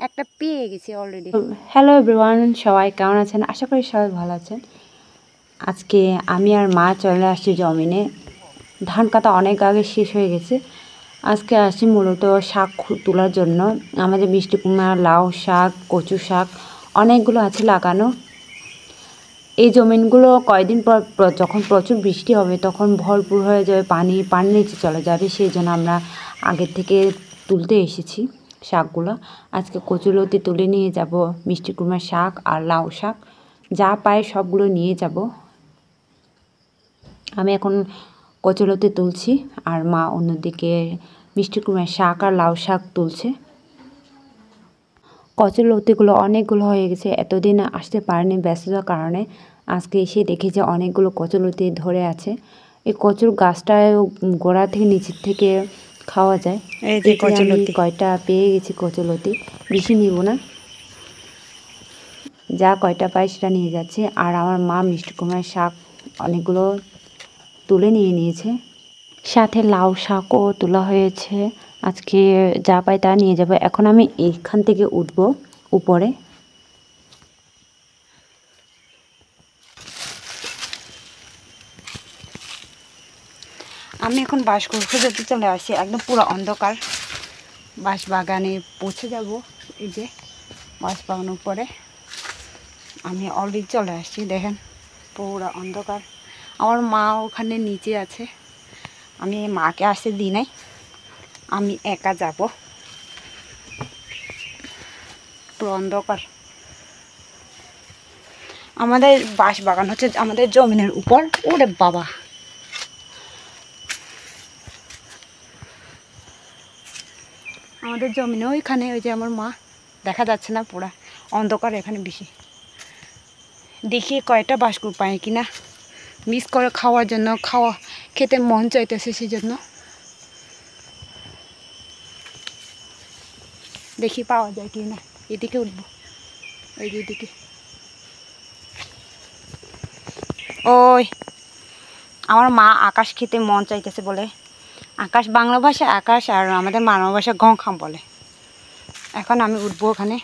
একটা পেয়ে গেছি অলরেডি। হ্যালো এভরিওয়ান, সবাই কেমন আছেন? আশা করি সবাই ভালো আছেন। আজকে আমি আর মা চলে আসছি জমিনে। ধান কাটা অনেক আগে শেষ হয়ে গেছে। আজকে আসছি মূলত শাক তোলার জন্য। আমাদের মিষ্টি কুমড়া, লাউ শাক, কচু শাক অনেকগুলো আছে লাগানো। এই জমিনগুলো কয়েকদিন পর যখন প্রচুর বৃষ্টি হবে তখন ভরপুর হয়ে যাবে, পানির নিচে চলে যাবে। সেই জন্য আমরা আগের থেকে তুলতে এসেছি শাকগুলো। আজকে কচুলতি তুলে নিয়ে যাব, মিষ্টি কুমড়ার শাক আর লাউ শাক যা পাই সবগুলো নিয়ে যাব। আমি এখন কচুলতি তুলছি আর মা অন্যদিকে মিষ্টি কুমড়ার শাক আর লাউ শাক তুলছে। কচুলতিগুলো অনেকগুলো হয়ে গেছে, এতদিন আসতে পারেনি ব্যস্ততার কারণে। আজকে এসে দেখি যে অনেকগুলো কচুলতি ধরে আছে। এই কচুর গাছটায় গোড়া থেকে নিচের থেকে খাওয়া যায়। এই যে আমি কয়টা পেয়ে গেছি কচুলতি, বেশি নিব না, যা কয়টা পাই সেটা নিয়ে যাচ্ছে। আর আমার মা মিষ্টি কুমড়ার শাক অনেকগুলো তুলে নিয়ে নিয়েছে, সাথে লাউ শাকও তোলা হয়েছে। আজকে যা পাই তা নিয়ে যাব। এখন আমি এইখান থেকে উঠবো উপরে। আমি এখন বাঁশকুড় খুঁজতে চলে আসি, একদম পুরো অন্ধকার। বাঁশ বাগানে পৌঁছে যাব। এই যে বাঁশ বাগানের উপরে আমি অলরেডি চলে আসছি। দেখেন পুরো অন্ধকার। আমার মা ওখানে নিচে আছে। আমি মাকে আসতে দিই নাই, আমি একা যাব। পুরো অন্ধকার। আমাদের বাঁশ বাগান হচ্ছে আমাদের জমিনের উপর। ওরে বাবা, আমাদের জমিনে ওইখানে ওই যে আমার মা, দেখা যাচ্ছে না, পুরা অন্ধকার এখানে বেশি। দেখি কয়টা বাঁশকুড় পাই কিনা, মিস করে খাওয়ার জন্য, খেতে মন চাইতেছে, সেই জন্য দেখি পাওয়া যায় কি না। এদিকে উঠবো, ওই দিকে। ওই আমার মা আকাশ খেতে মন চাইতেছে বলে, আকাশ বাংলা ভাষায় আকাশ আর আমাদের মানব ভাষায় গংখাম বলে। এখন আমি উঠবো ওখানে,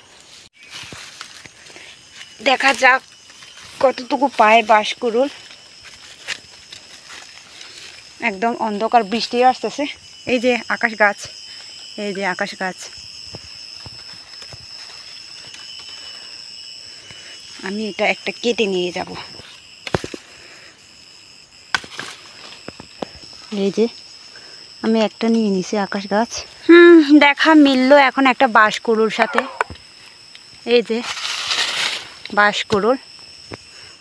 দেখা যাক কতটুকু পায় বাঁশকুড়ুল। একদম অন্ধকার, বৃষ্টি আসতেছে। এই যে আকাশ গাছ, এই যে আকাশ গাছ। আমি এটা একটা কেটে নিয়ে যাব। এই যে আমি একটা নিয়ে নিছি আকাশ গাছ। দেখা মিললো এখন একটা বাঁশকুড়ুর সাথে। এই যে বাঁশকুড়ুল,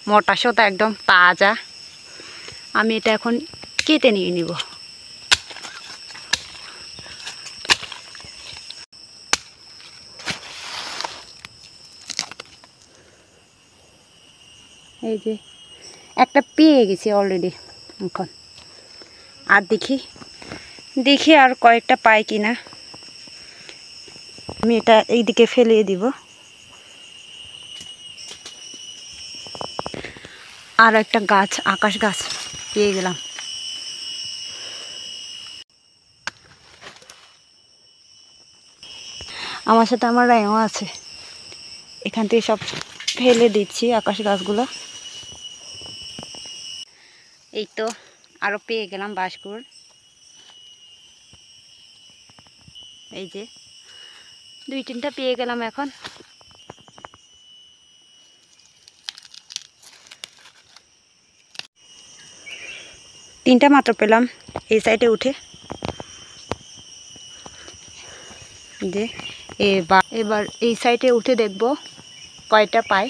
মোটা সোটা, একদম তাজা। আমি এটা এখন কেটে নিয়ে নিব। এই যে একটা পেয়ে গেছি অলরেডি। এখন আর দেখি আর কয়েকটা পাই কিনা। আমি এটা এইদিকে ফেলিয়ে দিব। আর একটা গাছ, আকাশ গাছ পেয়ে গেলাম। আমার সাথে আমার রায়ও আছে। এখান থেকে সব ফেলে দিচ্ছি আকাশ গাছগুলো। এই তো আরো পেয়ে গেলাম বাঁশকুড়। এই যে 2-3টা পেয়ে গেলাম। এখন তিনটা মাত্র পেলাম এই সাইডে উঠে। যে এবার এই সাইডে উঠে দেখব কয়টা পাই।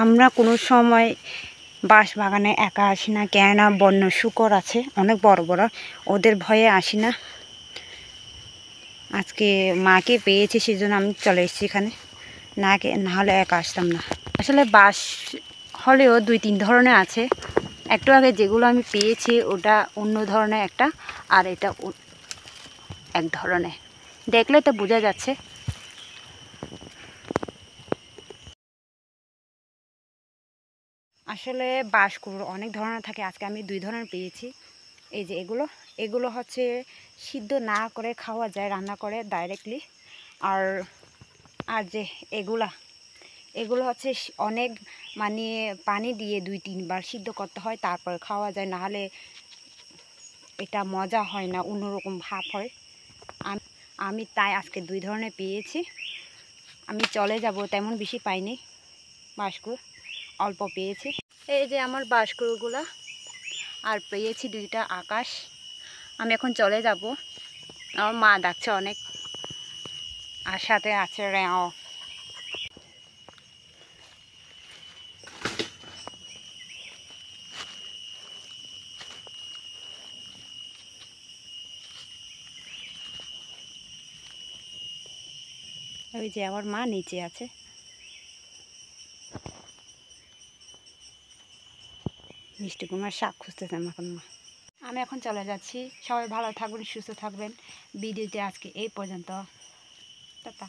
আমরা কোনো সময় বাঁশ বাগানে একা আসি না, কেননা বন্য শূকর আছে অনেক বড় বড়, ওদের ভয়ে আসি না। আজকে মাকে পেয়েছি, সেই জন্য আমি চলে এসেছি এখানে, না হলে একা আসতাম না। আসলে বাঁশ হলেও 2-3 ধরনের আছে। একটু আগে যেগুলো আমি পেয়েছি ওটা অন্য ধরনের একটা, আর এটা এক ধরনের, দেখলে তো বোঝা যাচ্ছে। আসলে বাঁশকুড় অনেক ধরনের থাকে, আজকে আমি 2 ধরনের পেয়েছি। এই যে এগুলো এগুলো হচ্ছে সিদ্ধ না করে খাওয়া যায়, রান্না করে ডাইরেক্টলি। আর আর যে এগুলো হচ্ছে অনেক মানে পানি দিয়ে 2-3 বার সিদ্ধ করতে হয়, তারপর খাওয়া যায়, নাহলে এটা মজা হয় না, অন্যরকম ভাব হয়। আমি তাই আজকে 2 ধরনের পেয়েছি। আমি চলে যাব, তেমন বেশি পাইনি বাঁশকুড়, অল্প পেয়েছি। এই যে আমার বাঁশকুড়গুলা, আর পেয়েছি 2টা আকাশ। আমি এখন চলে যাব, আমার মা ডাকছে অনেক, আর সাথে আছে রেও। ওই যে আমার মা নিচে আছে। মিষ্টি কুমড়ার শাক খুঁজতেছে এখন মা। আমি এখন চলে যাচ্ছি। সবাই ভালো থাকবেন, সুস্থ থাকবেন। ভিডিওটি আজকে এই পর্যন্ত। টাটা।